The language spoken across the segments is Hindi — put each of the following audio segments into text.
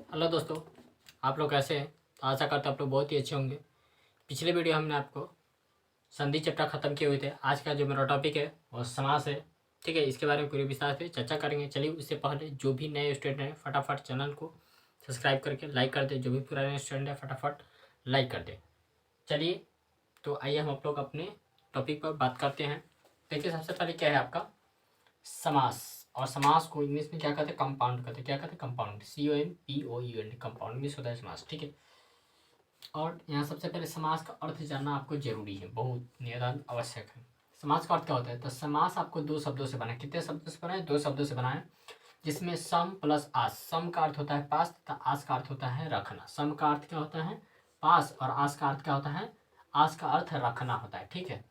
हेलो दोस्तों, आप लोग कैसे हैं? तो आशा करता हूँ आप लोग बहुत ही अच्छे होंगे। पिछले वीडियो हमने आपको संधि चैप्टर खत्म किए हुए थे। आज का जो मेरा टॉपिक है वो समास है। ठीक है, इसके बारे में पूरे विस्तार से चर्चा करेंगे। चलिए, उससे पहले जो भी नए स्टूडेंट हैं फटाफट चैनल को सब्सक्राइब करके लाइक कर दे। जो भी पुराने स्टूडेंट हैं फटाफट लाइक कर दे। चलिए, तो आइए हम आप लोग अपने टॉपिक पर बात करते हैं। देखिए, सबसे पहले क्या है आपका समास। और समास को इंग्लिश में क्या कहते हैं? कंपाउंड कहते हैं। क्या कहते हैं? कंपाउंड। COMPOUND, कंपाउंड इंग्लिश होता है समास। ठीक है, और यहाँ सबसे पहले समास का अर्थ जानना आपको जरूरी है, बहुत नितांत आवश्यक है। समास का अर्थ क्या होता है? तो समास आपको दो शब्दों से बना है। कितने शब्दों से बना है? दो शब्दों से बना है, जिसमें सम प्लस आस। सम का अर्थ होता है पास तथा आस का अर्थ होता है रखना। सम का अर्थ क्या होता है? पास। और आस का अर्थ क्या होता है? आस का अर्थ रखना होता है। ठीक है,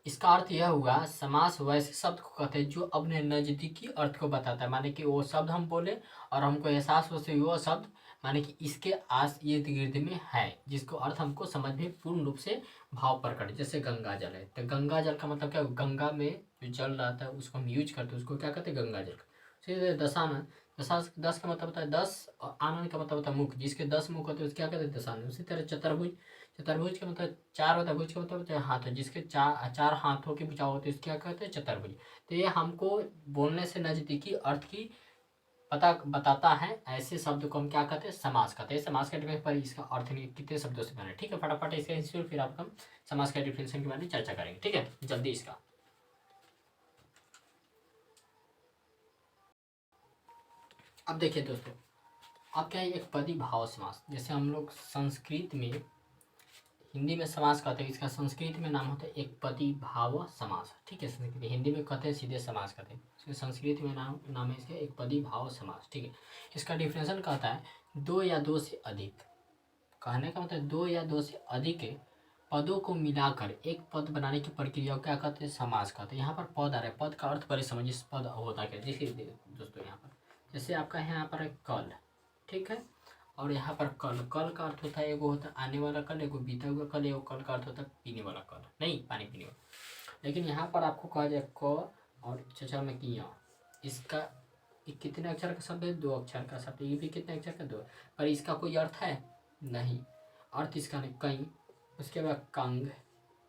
इसका अर्थ यह हुआ, समास वैसे शब्द को कहते हैं जो अपने नजदीकी अर्थ को बताता है। माने कि वो शब्द हम बोले और हमको एहसास हो से वो शब्द माने कि इसके आस इर्द गिर्द में है, जिसको अर्थ हमको समझ में पूर्ण रूप से भाव प्रकट। जैसे गंगा जल है, तो गंगा जल का मतलब क्या? गंगा में जो जल रहता है उसको हम यूज करते हैं, उसको क्या कहते हैं? गंगा जल। सीधे दशानन। दस का मतलब होता है 10, और आनंद का मतलब होता है मुख। जिसके 10 मुख होते हैं उसको क्या कहते हैं? दशानन। उसी तरह चतुर्भुज। चतुर्भुज का मतलब चार होता है, भुज का मतलब होता है हाथ है। जिसके चार चार हाथों के भुजाओ होते हैं उसको क्या कहते हैं? चतुर्भुज। तो ये हमको बोलने से नजदीकी अर्थ की पता बताता है। ऐसे शब्द को हम क्या कहते हैं? समास कहते हैं। समास के डिफरेंस पर इसका अर्थ नहीं कितने शब्दों से बने। ठीक है, फटाफट इसका हिस्ट्री, फिर आप हम समास के डिफरेंशिएशन के बारे में चर्चा करेंगे। ठीक है, जल्दी इसका। अब देखिए दोस्तों, अब क्या है? एक पदी भाव समास। जैसे हम लोग संस्कृत में, हिंदी में समास कहते हैं, इसका संस्कृत में नाम होता है एक पदी भाव समास। ठीक है, संस्कृत हिंदी में कहते हैं सीधे समास कहते हैं, इसके संस्कृत में नाम है इसका एक पदी भाव समास। ठीक है, इसका डिफिनेशन कहता है दो या दो से अधिक। कहने का मतलब दो या दो से अधिक पदों को मिलाकर एक पद बनाने की प्रक्रिया को क्या कहते हैं? समास कहते हैं। यहाँ पर पद आ रहा है, पद का अर्थ पहले समझिए, पद होता क्या? देखिए दोस्तों, यहाँ पर जैसे आपका यहाँ पर है कल। ठीक है, और यहाँ पर कल। कल का अर्थ होता है, एगो होता है आने वाला कल, एगो बीता हुआ कल, एगो कल का अर्थ होता है पीने वाला कल, नहीं पानी पीने वाला। लेकिन यहाँ पर आपको कहा जाए क और चचा में किया, इसका कितने अक्षर का शब्द है? दो अक्षर का शब्द। ये भी कितने अक्षर का? दो। पर इसका कोई अर्थ है? नहीं, अर्थ इसका नहीं। कहीं, उसके बाद कंग,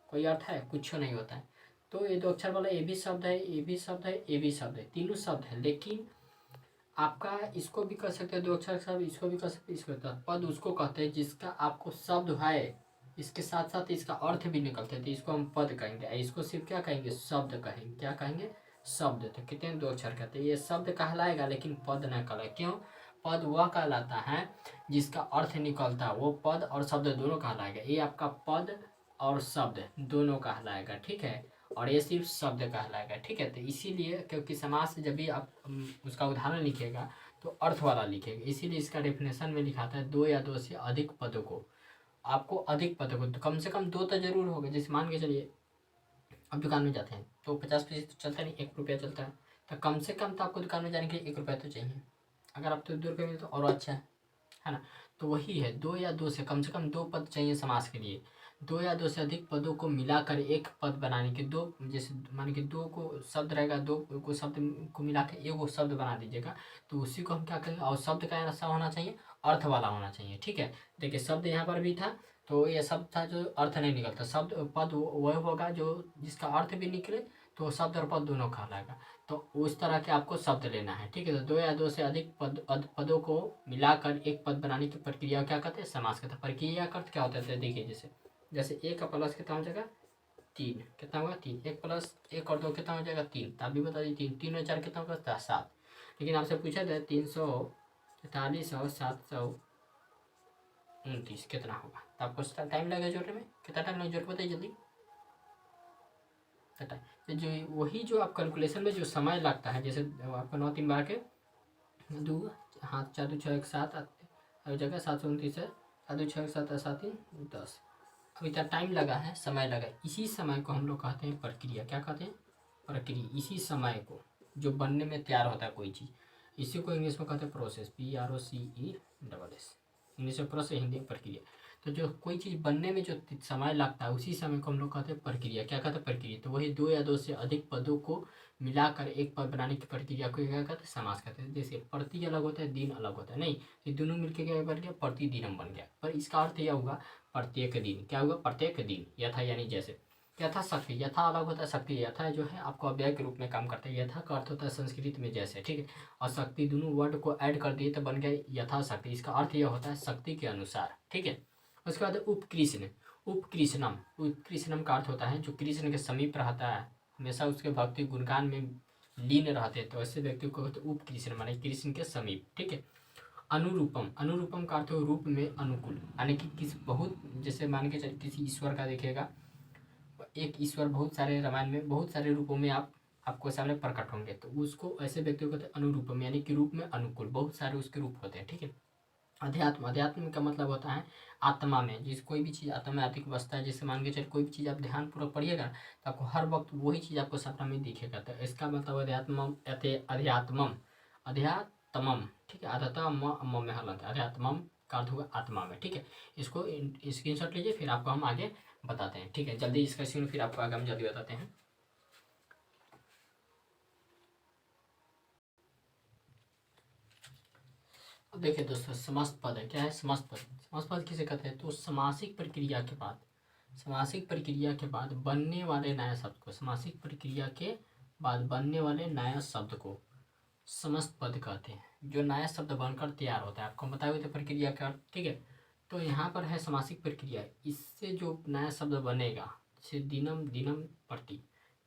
कोई अर्थ है? कुछ नहीं होता है। तो ये दो अक्षर वाला ए भी शब्द है, ए भी शब्द है, ए भी शब्द है, तीनों शब्द है। लेकिन आपका इसको भी कर सकते हैं दो अक्षर शब्द, इसको भी कर सकते हैं, इसको पद उसको कहते हैं जिसका आपको शब्द है, इसके साथ साथ इसका अर्थ भी निकलते हैं, तो इसको हम पद कहेंगे। इसको सिर्फ क्या कहेंगे? शब्द कहेंगे। क्या कहेंगे? शब्द। तो कितने? दो अक्षर कहते हैं। ये शब्द कहलाएगा लेकिन पद न कहलाए। क्यों? पद वह कहलाता है जिसका अर्थ निकलता है, वो पद और शब्द दोनों कहलाएगा। ये आपका पद और शब्द दोनों कहलाएगा। ठीक है, और ये सिर्फ शब्द कहलाएगा। ठीक है, तो इसीलिए क्योंकि समास जब भी आप उसका उदाहरण लिखेगा तो अर्थ वाला लिखेगा, इसीलिए इसका डेफिनेशन में लिखाता है दो या दो से अधिक पदों को। आपको अधिक पदों को तो कम से कम दो तो जरूर होगा। जैसे मान के चलिए, अब दुकान में जाते हैं तो 50 पैसे तो चलता नहीं, 1 रुपया चलता है। तो कम से कम तो आपको दुकान में जाने के लिए 1 रुपया तो चाहिए। अगर आप तो 2 रुपये में तो और अच्छा है ना? तो वही है, दो या दो से कम दो पद चाहिए समास के लिए। दो या दो से अधिक पदों को मिलाकर एक पद बनाने के दो, जैसे मान के दो को शब्द रहेगा, दो को शब्द को मिला के एक शब्द बना दीजिएगा, तो उसी को हम क्या कहेंगे? और शब्द का ऐसा होना चाहिए, अर्थ वाला होना चाहिए। ठीक है, देखिए शब्द यहाँ पर भी था, तो ये शब्द था जो अर्थ नहीं निकलता। शब्द पद वह होगा जो जिसका अर्थ भी निकले, तो शब्द और पद दोनों कहलाएगा। तो उस तरह के आपको शब्द लेना है। ठीक है, तो दो या दो से अधिक पदों को मिलाकर एक पद बनाने की प्रक्रिया क्या कहते हैं? समास कहते हैं। प्रक्रिया का अर्थ क्या होता है? देखिए, जैसे जैसे एक का प्लस कितना हो जाएगा? 3। कितना होगा? 3। एक प्लस एक और दो कितना हो जाएगा? 3। तो आप भी बता दीजिए, 3 3 और 4 कितना होगा? 7। लेकिन आपसे पूछा था 343 और 729 कितना होगा? तो आपको टाइम लगेगा जोड़ने में। कितना टाइम लगेगा? जोड़ के बताइए जल्दी। तो जो वही जो आप कैलकुलेशन में जो समय लगता है, जैसे आपको 9 3 बार के दो, हाथ 4 2 6 1 7 और जगह 729 है, 7 2 6 1 7 7 3 10। अब इतना टाइम लगा है, समय लगा। इसी समय को हम लोग कहते हैं प्रक्रिया। क्या कहते हैं? प्रक्रिया। इसी समय को जो बनने में तैयार होता है कोई चीज़, इसी को इंग्लिश में कहते हैं प्रोसेस। PROCESS। इंग्लिश में प्रोसेस, हिंदी में प्रक्रिया। तो जो कोई चीज़ बनने में जो समय लगता है उसी समय को हम लोग कहते हैं प्रक्रिया। क्या कहते हैं? प्रक्रिया। तो वही दो या दो से अधिक पदों को मिलाकर एक पद बनाने की प्रक्रिया को क्या कहते हैं? समास कहते हैं। जैसे प्रति अलग होता है, दिन अलग होता है, नहीं ये दोनों मिलकर क्या बन गया? प्रतिदिनम बन गया। पर इसका अर्थ यह होगा प्रत्येक दिन। क्या होगा? प्रत्येक दिन। यथा यानी जैसे। यथा शक्ति, यथा अलग होता है शक्ति। यथा जो है आपको अव्यय के रूप में काम करता है। यथा का अर्थ होता है संस्कृत में जैसे, ठीक है, और शक्ति, दोनों वर्ड को ऐड कर दिए तो बन गया यथा शक्ति। इसका अर्थ यह होता है शक्ति के अनुसार, ठीक है। उसके बाद उपकृष्ण, उपकृष्णम। उपकृष्णम का अर्थ होता है जो कृष्ण के समीप रहता है, हमेशा उसके भक्ति गुणगान में लीन रहते हैं, तो ऐसे व्यक्ति को कहते हैं उपकृष्ण, माने कृष्ण के समीप, ठीक है। अनुरूपम, अनुरूपम का अर्थ है रूप में अनुकूल, यानी कि किस बहुत, जैसे मान के चलिए किसी ईश्वर का देखिएगा, एक ईश्वर बहुत सारे रामायण में बहुत सारे रूपों में आपको सामने प्रकट होंगे, तो उसको ऐसे व्यक्ति को कहते हैं अनुरूपम, यानी कि रूप में अनुकूल, बहुत सारे उसके रूप होते हैं, ठीक है। अध्यात्म, अध्यात्म का मतलब होता है आत्मा में, जिस कोई भी चीज़ आत्मा में अधिक बसता है, जैसे मान के चलिए कोई भी चीज़ आप ध्यानपूर्वक पढ़िएगा तो आपको हर वक्त वही चीज़ आपको सपना में दिखेगा, तो इसका मतलब अध्यात्मम, अध्यात्मम, अध्यात्मम, ठीक है। अध्यात्म में हल अध्यात्मम का अर्थ होगा आत्मा में, ठीक है। इसको स्क्रीनशॉट लीजिए, फिर आपको हम आगे बताते हैं, ठीक है। जल्दी इसका स्क्रीन, फिर आपको आगे हम जल्दी बताते हैं। अब देखिए दोस्तों, समस्त पद है, क्या है? समस्त पद। समस्त पद किसे कहते हैं? तो समासिक प्रक्रिया के बाद, समासिक प्रक्रिया के बाद बनने वाले नए शब्द को, समासिक प्रक्रिया के बाद बनने वाले नए शब्द को समस्त पद कहते हैं। जो नया शब्द बनकर तैयार होता है, आपको बताए हुए थे प्रक्रिया का, ठीक है। तो यहाँ पर है समासिक प्रक्रिया, इससे जो नया शब्द बनेगा, जैसे दिनम, दिनम, प्रति,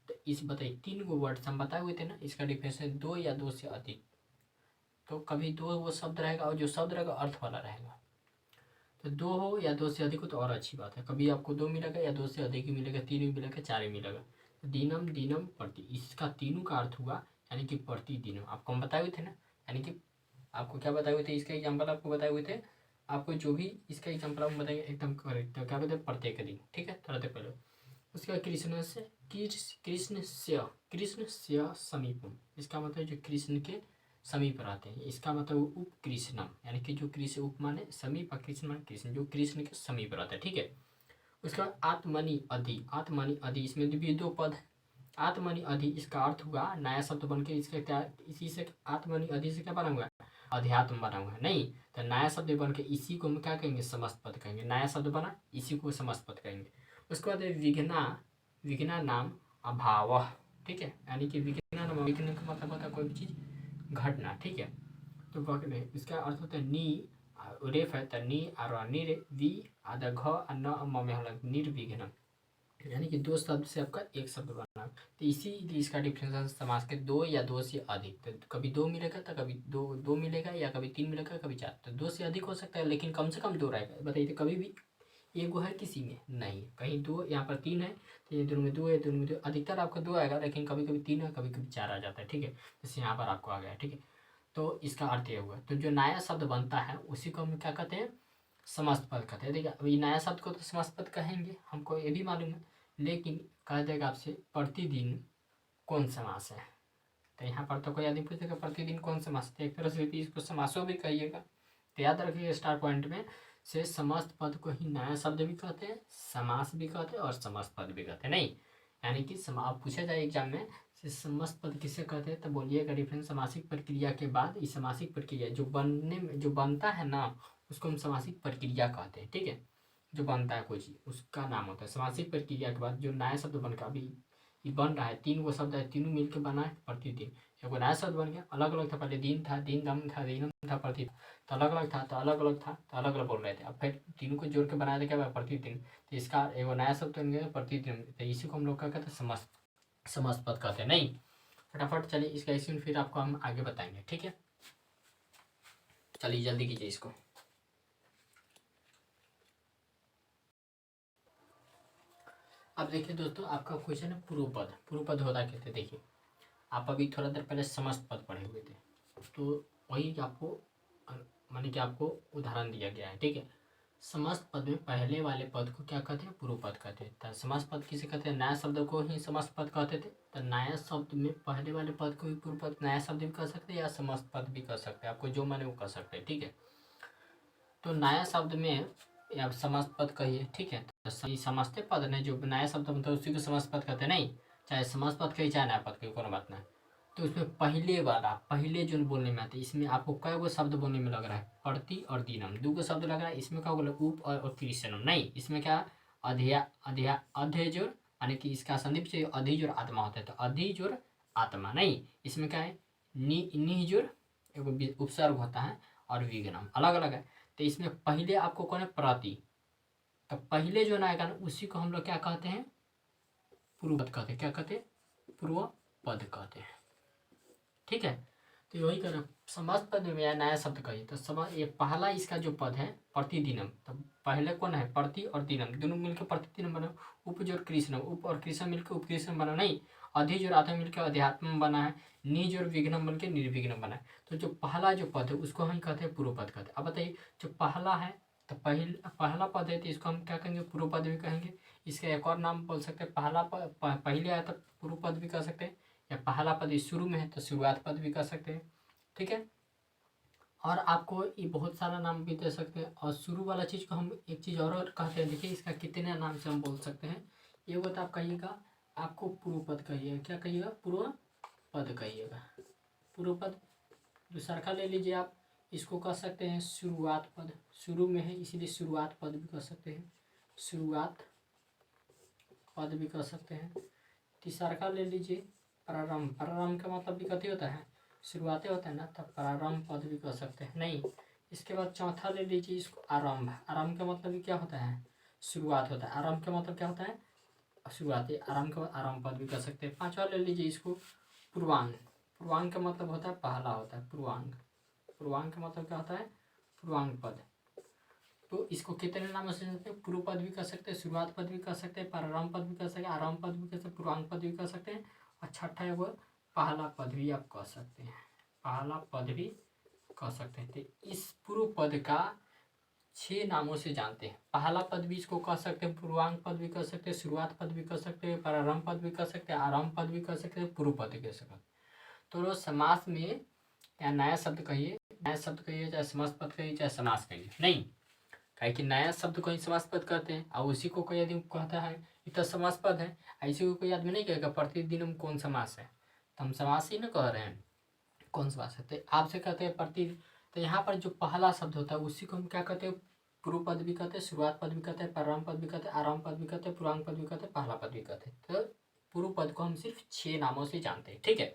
तो इस बताइए तीन गो वर्ड हम बताए हुए थे ना, इसका डिफरेंस है दो या दो से अधिक। तो कभी दो वो शब्द रहेगा और जो शब्द रहेगा अर्थ वाला रहेगा, तो दो हो या दो से अधिक हो तो और अच्छी बात है। कभी आपको दो मिलेगा या दो से अधिक ही मिलेगा, तीन भी मिलेगा, चार ही मिलेगा। तो दिनम, दिनम, प्रति, इसका तीनों का अर्थ हुआ यानी कि प्रतिदिनम। आपको हम बताए हुए थे ना, यानी कि आपको क्या बताए हुए थे, इसका एग्जाम्पल आपको बताए हुए थे, आपको जो भी इसका एग्जाम्पल हम बताएंगे एकदम करेक्ट। तो क्या कहते हैं? प्रत्येक दिन, ठीक है। थोड़ा देर पहले उसके बाद कृष्ण से, कृष्ण से समीपम, इसका मतलब जो कृष्ण के समीप रहते हैं, इसका मतलब उपकृष्णम, यानी कि जो कृष्ण, उप माने समीप, कृष्ण माने कृष्ण, जो कृष्ण के समीप रहते हैं, ठीक है। उसके बाद आत्मनि अधि, आत्मनि अधि, इसमें भी दो पद है। आत्मनि अधि, इसका अर्थ हुआ नया शब्द बन के, इसका क्या, इसी से आत्मनि अधि से क्या बना हुआ है? अध्यात्म बना हुआ है, नहीं तो नया शब्द बन के इसी को हम क्या कहेंगे? समस्त पद कहेंगे। नया शब्द बना, इसी को समस्त पद कहेंगे। उसके बाद विघ्ना, विघ्ना नाम अभाव, ठीक है, यानी कि विघ्ना नाम, विघ्न का मतलब होता है कोई भी चीज घटना, ठीक है। तो वक्र, इसका अर्थ होता है नी, रेफ है तो नी, और निर, वी आधा घ न म में हलक, निर्विघ्न, यानी कि दो शब्द से आपका एक शब्द बना। तो इसीलिए इसका डिफरेंस समास के दो या दो से अधिक, तो कभी दो मिलेगा तो कभी दो, दो मिलेगा या कभी तीन मिलेगा, कभी चार, तो दो से अधिक हो सकता है, लेकिन कम से कम दो रहेगा। बताइए, तो कभी भी एक है किसी में नहीं, कहीं दो, यहाँ पर तीन है तो ये दोनों में दो है, दोनों में दो, अधिकतर आपका दो आएगा, लेकिन कभी कभी तीन है, कभी कभी चार आ जाता है, ठीक है। जैसे यहाँ पर आपको आ गया, ठीक है। तो इसका अर्थ ये हुआ, तो जो नया शब्द बनता है उसी को हम क्या कहते हैं? समस्त पद कहते हैं। देखिए अभी नया शब्द को तो समस्त पद कहेंगे, हमको ये भी मालूम है, लेकिन कह देगा आपसे प्रतिदिन कौन समास है, तो यहाँ पर तो कोई आदमी पूछेगा प्रतिदिन कौन समास, तो एक तरह से इसको समासो भी कहिएगा। तो याद रखिए स्टार पॉइंट में से समस्त पद को ही नया शब्द भी कहते हैं, समास भी कहते हैं और समस्त पद भी कहते हैं, नहीं यानी कि आप पूछा जाए एग्जाम में से समस्त पद किसे कहते हैं, तो बोलिएगा डिफरेंस समासिक प्रक्रिया के बाद, इस समासिक प्रक्रिया जो बनने में जो बनता है ना, उसको हम समासिक प्रक्रिया कहते हैं, ठीक है। जो बनता है कोई चीज उसका नाम होता है समासिक प्रक्रिया के बाद जो नया शब्द बनकर अभी ये बन रहा है, तीन गो शब्द है, तीनों मिलकर बना है प्रतिदिन। एगो नया शब्द बन गया, अलग अलग था, पहले दिन था, दिन दम था, दिनम था, प्रति तो अलग अलग था, तो अलग अलग था, तो अलग अलग बोल रहे थे, अब फिर तीनों को जोड़ के बनाया था क्या? प्रतिदिन। तो इसका एगो नया शब्द बन गया प्रतिदिन, तो इसी को हम लोग क्या कहते हैं? समस्त, समस्त पद कहते हैं, नहीं। फटाफट चलिए इसका स्क्रीन फिर आपको हम आगे बताएंगे, ठीक है। चलिए जल्दी कीजिए इसको। अब देखिए दोस्तों, आपका क्वेश्चन है पूर्व पद। पूर्व पद होता कहते हैं, देखिए आप अभी थोड़ा देर पहले समस्त पद पढ़े हुए थे, तो वही आपको माने कि आपको उदाहरण दिया गया है, ठीक है। समस्त पद में पहले वाले पद को क्या कहते हैं? पूर्व पद कहते हैं। तो समस्त पद किसे कहते हैं? नया शब्द को ही समस्त पद कहते थे, तो नया शब्द में पहले वाले पद को भी पूर्व पद, नया शब्द भी कह सकते हैं या समस्त पद भी कह सकते हैं, आपको जो माने वो कह सकते हैं, ठीक है। तो नया शब्द में या समास पद कहिए, ठीक है। तो समझते पद ने जो नया शब्द मतलब उसी को समास पद कहते नहीं, चाहे समास पद कही चाहे नया पद कही, कोनो बात नहीं। तो उसमें पहले वाला, पहले जो बोलने में आते, इसमें आपको कई गो शब्द बोलने में लग रहा है, प्रति और दीनम, दो गो शब्द लग रहा है। इसमें क्या होगा, उप और कृष्णम नहीं, इसमें क्या अध्या अध्या अध्यजुर, यानी कि इसका संदीप से अधिजुर आत्मा होता है, तो अधिजुर आत्मा नहीं, इसमें क्या है निजुर एगो उपसर्ग होता है और विग्नम अलग अलग है। तो इसमें पहले आपको कौन है प्रति, तो पहले जो ना आएगा ना उसी को हम लोग क्या कहते हैं, पूर्व पद कहते हैं। क्या कहते हैं, पूर्व पद कहते हैं, ठीक है। तो वही करें समास पद में या नया शब्द कहिए तो समास, ये पहला इसका जो पद है प्रतिदिनम, तो पहले कौन है प्रति और दिनम, दोनों मिलकर प्रतिदिनम बना। उप जो कृष्ण, उप और कृष्ण मिलकर उपकृष्ण बना नहीं, अधि और आत्मा मिलकर अध्यात्म बना है, निज और विघ्नम मिलकर निर्विघ्न बना है। तो जो पहला जो पद है उसको हम कहते हैं पूर्व पद कहते हैं। अब बताइए जो पहला है, तो पहला पद है तो इसको हम क्या कहेंगे, पूर्व पद भी कहेंगे। इसका एक और नाम बोल सकते हैं, पहला पहले आया तो पूर्व पद भी कह सकते हैं, या पहला पद शुरू में है तो शुरुआत पद भी कह सकते हैं, ठीक है। और आपको ये बहुत सारा नाम भी दे सकते हैं। और शुरू वाला चीज़ को हम एक चीज़ और कहते हैं, देखिए इसका कितने नाम से हम बोल सकते हैं। ये तो आप कहिएगा, आपको पूर्व पद कहिएगा, क्या कहिएगा, पूर्व पद कहिएगा। पूर्व पद दूसरा का ले लीजिए आप, इसको कह सकते हैं शुरुआत पद, शुरू में है इसीलिए शुरुआत पद भी कह सकते हैं, शुरुआत पद भी कह सकते हैं। तीसरा का ले लीजिए प्रारंभ, प्रारंभ का मतलब भी कथी होता है, शुरुआती होता है ना, तब प्रारंभ पद भी कह सकते हैं नहीं। इसके बाद चौथा ले लीजिए इसको आरंभ, आरंभ का मतलब भी क्या होता है, शुरुआत होता है। आरंभ का मतलब क्या होता है, शुरुआती, आरंभ का आरंभ पद भी कह सकते हैं। पांचवा ले लीजिए इसको पूर्वांग, पूर्वांग का मतलब होता है पहला होता है पूर्वांग, पूर्वांग का मतलब क्या होता है, पूर्वांग पद। तो इसको कितने नामों से जानते हैं, पूर्व पद भी कह सकते हैं, शुरुआत पद भी कह सकते हैं, प्रारंभ पद भी कह सकते हैं, आरंभ पद भी कह सकते हैं, पूर्वांग पद भी कह सकते हैं, और छठा है वो पहला पद भी आप कह सकते हैं, पहला पद भी कह सकते हैं। तो इस पूर्व पद का 6 नामों से जानते हैं। पहला पद भी इसको कह सकते हैं, पूर्वांग पद भी कह सकते हैं, शुरुआत पद भी कह सकते हैं, प्रारंभ पद भी कह सकते हैं, आरंभ पद भी कह सकते हैं, पूर्व पद भी कह सकते हैं। तो समास में या नया शब्द कहिए, नया शब्द कहिए, चाहे समास पद कहिए चाहे समास कहिए नहीं, काहे कि नया शब्द को ही समास पद कहते हैं, और उसी को कोई आदमी कहता है ये तो समास पद है, ऐसे को कोई आदमी नहीं कहेगा प्रतिदिन हम कौन समास है, तो हम समास ही ना कह रहे हैं, कौन समास है। तो आपसे कहते हैं प्रति, तो यहाँ पर जो पहला शब्द होता है उसी को हम क्या कहते हैं, पूर्व पद भी कहते हैं, शुरुआत पद भी कहते हैं, प्रारंभ पद भी कहते हैं, आरंभ पद भी कहते हैं, पूर्वांग पद भी कहते हैं, पहला पद भी कहते हैं। तो पूर्व पद को हम सिर्फ 6 नामों से जानते हैं, ठीक है।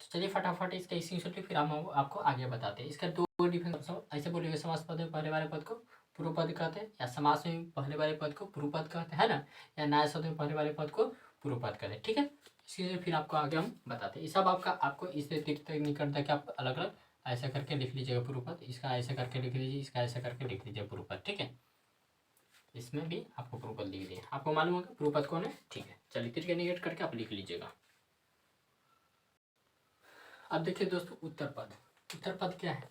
तो चलिए फटाफट इसका स्क्रीनशॉट फिर हम आपको आगे बताते हैं। इसका 2 डिफरेंस, ऐसे बोलेंगे समास पद में पहले वाले पद को पूर्व पद कहते हैं, या समास में पहले वाले पद को पूर्व पद कहते हैं ना, या नया शब्द में पहले वाले पद को पूर्व पद कहते हैं, ठीक है। इसके फिर आपको आगे हम बताते हैं। ये सब आपको इससे तीर्थ निकट तक आप अलग अलग ऐसा करके लिख लीजिएगा पूर्व पद, इसका ऐसा करके लिख लीजिए, इसका ऐसा करके लिख लीजिए पूर्व पद, ठीक है। इसमें भी आपको पूर्व पद लिख दिए, आपको मालूम होगा पूर्व पद कौन है, ठीक है। चलिए तीर्थ निकट करके आप लिख लीजिएगा। अब देखिए दोस्तों उत्तर पद, उत्तर पद क्या है,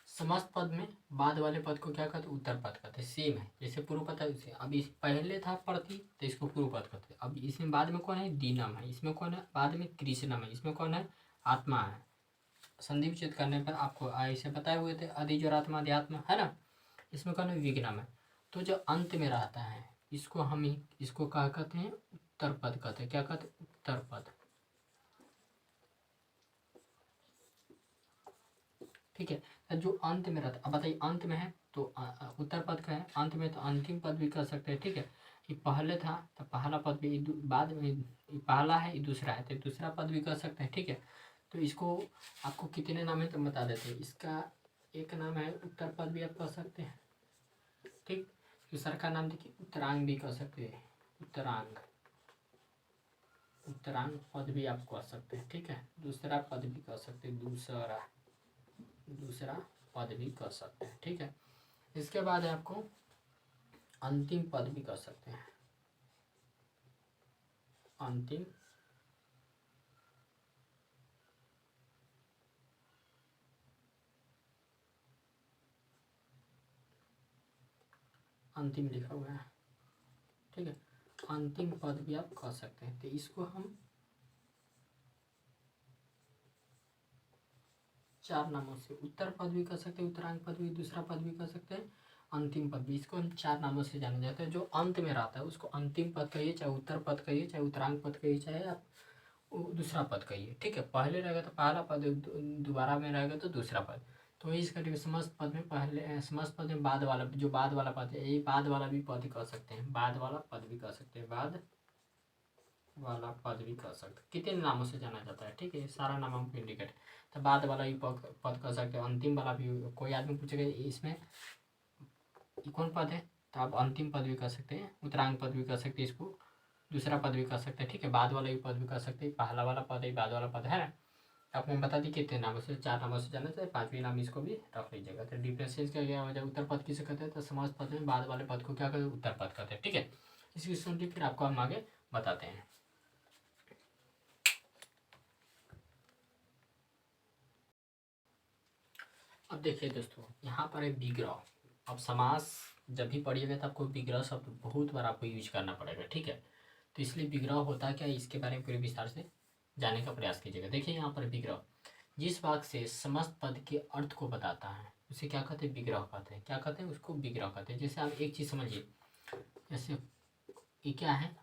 समास पद में बाद वाले पद को क्या कहते हैं, उत्तर पद कहते हैं। सेम है जैसे पूर्व पद है, अब इस पहले था प्रति तो इसको पूर्व पद कहते हैं। अब इसमें बाद में कौन है, दीनम है, इसमें कौन है बाद में कृष्णम है, इसमें कौन है आत्मा है। संधि विच्छेद करने पर आपको ऐसे बताए हुए थे अधिज और आत्मा अध्यात्म है ना, इसमें कौन है विघ्नम है। तो जो अंत में रहता है इसको हम ही इसको क्या कहते हैं, उत्तर पद कहते हैं। क्या कहते हैं, उत्तर पद, ठीक है। तो जो अंत में रहता है, अब बताइए अंत में है तो उत्तर पद का है, अंत में तो अंतिम पद भी कर सकते हैं, ठीक है। ये पहले था तो पहला पद भी, बाद में ये पहला है ये दूसरा है तो दूसरा पद भी कर सकते हैं, ठीक है। तो इसको आपको कितने नाम है तो बता देते हैं। इसका एक नाम है उत्तर पद भी आप कह सकते हैं, ठीक। दूसरा का नाम देखिए उत्तरांग भी कह सकते हैं, उत्तरांग, उत्तरांग पद भी आप कह सकते हैं, ठीक है। दूसरा पद भी कह सकते हैं, दूसरा, दूसरा पद भी कर सकते हैं, ठीक है। इसके बाद है आपको अंतिम पद भी कर सकते हैं, अंतिम, अंतिम लिखा हुआ है, ठीक है। अंतिम पद भी आप कह सकते हैं। तो इसको हम 4 नामों से उत्तर पद भी कर सकते हैं, उत्तरांग पद भी, दूसरा पद भी कर सकते हैं, अंतिम पद भी, इसको हम 4 नामों से जाना जाता है। जो अंत में रहता है उसको अंतिम पद कहिए, चाहे उत्तर पद कहिए, चाहे उत्तरांग पद कहिए, चाहे आप दूसरा पद कहिए। ठीक है, पहले रहेगा तो पहला पद, दोबारा में रहेगा तो दूसरा पद। तो इस करके समस्त पद में पहले, समस्त पद में बाद वाला, जो बाद वाला पद है, ये बाद वाला भी पद कह सकते हैं, बाद वाला पद भी कह सकते हैं, बाद वाला पद भी कह सकते हैं। कितने नामों से जाना जाता है, ठीक है, सारा नाम हमको इंडिकेट। तो बाद वाला भी पद कह सकते हैं, अंतिम वाला भी। कोई आदमी पूछेगा इसमें कौन पद है, तो आप अंतिम पद भी कह सकते हैं, उत्तरांग पद भी कह सकते हैं, इसको दूसरा पद भी कह सकते हैं। ठीक है, बाद वाला भी पद भी कह सकते हैं, पहला वाला पद है, बाद वाला पद है ना। आपको मैं बता दी कितने नामों से, 4 नामों से जाना चाहिए, 5वीं नाम इसको भी रख लीजिएगा। तो डिफरेंशिएट क्या क्या हो जाए, उत्तर पद किसे कहते हैं, तो समास पद में बाद वाले पद को क्या कहते हैं, उत्तर पद कहते हैं। ठीक है, इसकी सुनती फिर आपको हम आगे बताते हैं। अब देखिए दोस्तों, यहाँ पर है विग्रह। अब समास जब भी पढ़िएगा तो आपको विग्रह शब्द बहुत बार आपको यूज करना पड़ेगा। ठीक है, तो इसलिए विग्रह होता क्या है, इसके बारे में पूरे विस्तार से जानने का प्रयास कीजिएगा। देखिए यहाँ पर विग्रह, जिस वाक्य से समस्त पद के अर्थ को बताता है उसे क्या कहते हैं, विग्रह कहते हैं। क्या कहते हैं, उसको विग्रह कहते हैं। जैसे आप एक चीज़ समझिए, जैसे ये क्या है,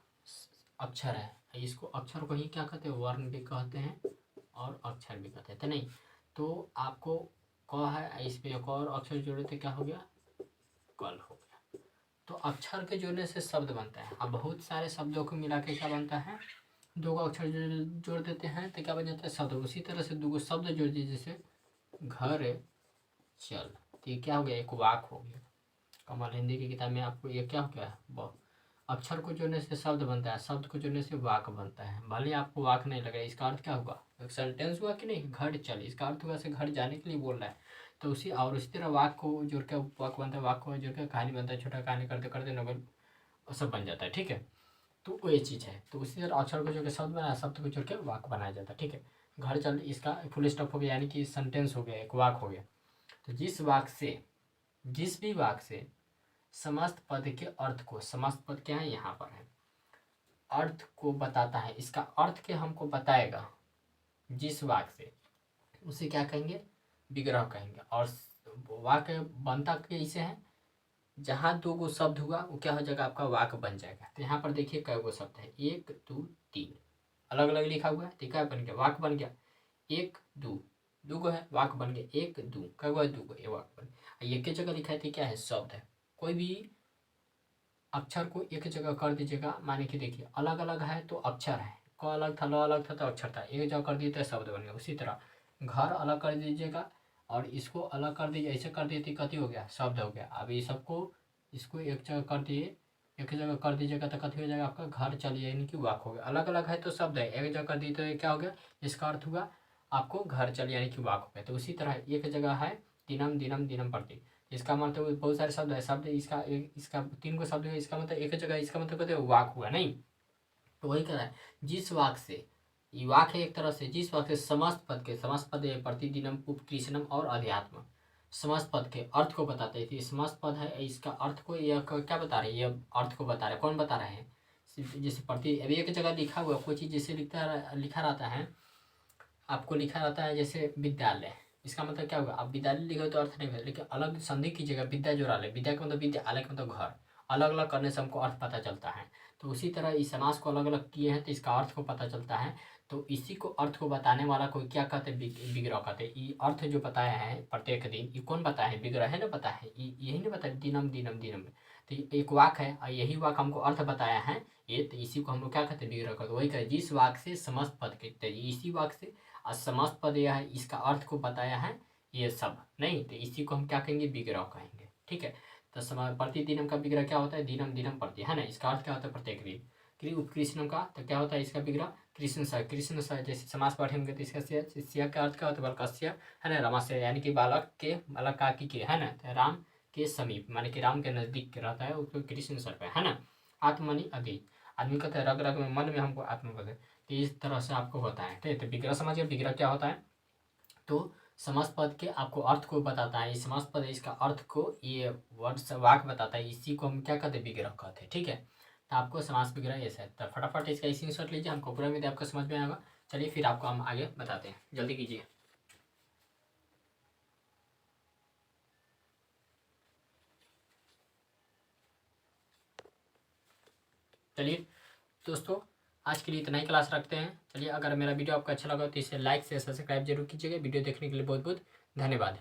अक्षर है, इसको अक्षर को ही क्या कहते हैं, वर्ण भी कहते हैं और अक्षर भी कहते हैं। तो नहीं, तो आपको क है, इस पे एक और अक्षर जोड़े तो क्या हो गया, कल हो गया। तो अक्षर के जोड़ने से शब्द बनता है। अब बहुत सारे शब्दों को मिला के क्या बनता है, 2 अक्षर जोड़ देते हैं तो क्या बन जाता है, शब्द। उसी तरह से 2 शब्द जोड़ दीजिए, जैसे घर चल, तो ये क्या हो गया, एक वाक हो गया। कमल हिंदी की किताब में आपको ये क्या हो गया, अक्षर को जोड़ने से शब्द बनता है, शब्द को जोड़ने से वाक बनता है। भले आपको वाक नहीं लगे, इसका अर्थ क्या होगा, एक सेंटेंस हुआ कि नहीं, घर चल, इसका अर्थ हुआ से घर जाने के लिए बोल रहा है। तो उसी तरह वाक को जोड़ के वाक बनता है, वाक को जोड़ के कहानी बनता है, छोटा कहानी करते करते नोवेल सब बन जाता है। ठीक है, तो वो ये चीज़ है। तो उसी तरह अक्षर को जोड़ के शब्द बनाया, शब्द को जोड़ के वाक बनाया जाता है। ठीक है, घर चल इसका फुल स्टॉप हो गया, यानी कि सेंटेंस हो गया, एक वाक हो गया। तो जिस भी वाक से समस्त पद के अर्थ को, समस्त पद क्या है यहाँ पर है, अर्थ को बताता है, इसका अर्थ के हमको बताएगा जिस वाक से, उसे क्या कहेंगे, विग्रह कहेंगे। और वाक्य बनता कैसे है, जहाँ 2 शब्द हुआ वो क्या हो जाएगा, आपका वाक बन जाएगा। तो यहाँ पर देखिए कै गो शब्द है, 1 2 3 अलग अलग लिखा हुआ है, ठीक है, बन गया, वाक बन गया। 1 2 2 है, वाक बन गया। 1 2 कै गो है, 2 ये वाक बन गया। एक ही जगह लिखा है तो क्या है, शब्द है। कोई भी अक्षर को एक जगह कर दीजिएगा, माने कि देखिए अलग अलग है तो अक्षर है, क अलग था, ल अलग था तो अक्षर था, एक जगह कर दिए तो शब्द बन गया। उसी तरह घर अलग कर दीजिएगा और इसको अलग कर दीजिए, ऐसे कर दिए तो कथी हो गया, शब्द हो गया। अब ये सबको, इसको एक जगह कर दिए, एक जगह कर दीजिएगा तो कथी हो जाएगा, आपका घर चलिए, यानी कि वाक हो गया। अलग अलग है तो शब्द है, एक जगह कर दिए तो ये क्या हो गया, इसका अर्थ हुआ आपको घर चलिए, यानी कि वाक हो गया। तो उसी तरह एक जगह है दिनम दिनम दिनम प्रति, इसका मतलब बहुत सारे शब्द है, शब्द इसका 3 गो शब्द है, इसका मतलब एक जगह, इसका मतलब कहते हैं वाक हुआ नहीं। तो वही कह रहा है, जिस वाक से, ये वाक है एक तरह से, जिस वाक से समस्त पद के, समस्त पद है प्रतिदिनम उपकृष्णम और अध्यात्म, समस्त पद के अर्थ को बताते हैं। तो समस्त पद है, इसका अर्थ को यह क्या बता रहे हैं, ये अर्थ को बता रहे हैं। कौन बता रहे हैं, जैसे प्रति, अभी एक जगह लिखा हुआ कोई चीज़, जैसे लिखा रहता है, आपको लिखा रहता है जैसे विद्यालय, इसका मतलब क्या होगा, आप विद्यालय लिखे तो अर्थ नहीं होगा, लेकिन अलग संधि कीजिएगा, विद्या जोड़ा ले, विद्या का मतलब विद्या, आलय का मतलब घर, अलग अलग करने से हमको अर्थ पता चलता है। तो उसी तरह इस समास को अलग अलग किए हैं तो इसका अर्थ को पता चलता है। तो इसी को अर्थ को बताने वाला कोई क्या कहते हैं, विग्रह कहते हैं। ये अर्थ जो बताया है प्रत्येक दिन, ये कौन बताया है, विग्रह है ना, बताया है, यही ना बताया, दिनम दिनम दिनम। तो एक वाक है और यही वाक हमको अर्थ बताया है ये, तो इसी को हम लोग क्या कहते हैं, विग्रह कहते हैं। वही कहे, जिस वाक से समस्त पद के, इसी वाक से असमस्त पद यह है, इसका अर्थ को बताया है ये सब नहीं, तो इसी को हम क्या कहेंगे, विग्रह कहेंगे। ठीक है, तो प्रतिदिनम का विग्रह क्या होता है, दिनम दिनम प्रति, है ना, इसका अर्थ क्या होता है, प्रत्येक दिन। उपकृष्णम का तो क्या होता है, इसका विग्रह कृष्ण स, कृष्ण स, जैसे समास पढ़ेंगे तो इसका सिया का अर्थ क्या होता है, बालकस्य, है ना, रमस्य, यानी कि बालक के, बालक काकी के, है ना, तो राम के समीप, माने कि राम के नजदीक रहता है, उसको कृष्ण सर पे, है ना। आत्मनि अधि, आदमी कहते हैं रग रग में, मन में हमको आत्मा बदे, तो इस तरह से आपको होता है। ठीक है, तो विग्रह समझिए, विग्रह क्या होता है, तो समस्त पद के आपको अर्थ को बताता है। इस समस्त पद, इसका अर्थ को ये वर्ड वाक बताता है, इसी को हम क्या कहते हैं, विग्रह कहते हैं। ठीक है, तो आपको समास विग्रह ऐसा है। तो फटाफट इसका स्क्रीनशॉट लीजिए, हमको पूरा में आपको समझ में आएगा। चलिए फिर आपको हम आगे बताते हैं, जल्दी कीजिए। चलिए दोस्तों, आज के लिए इतना ही क्लास रखते हैं। चलिए, अगर मेरा वीडियो आपको अच्छा लगा तो इसे लाइक से सब्सक्राइब जरूर कीजिएगा। वीडियो देखने के लिए बहुत बहुत धन्यवाद।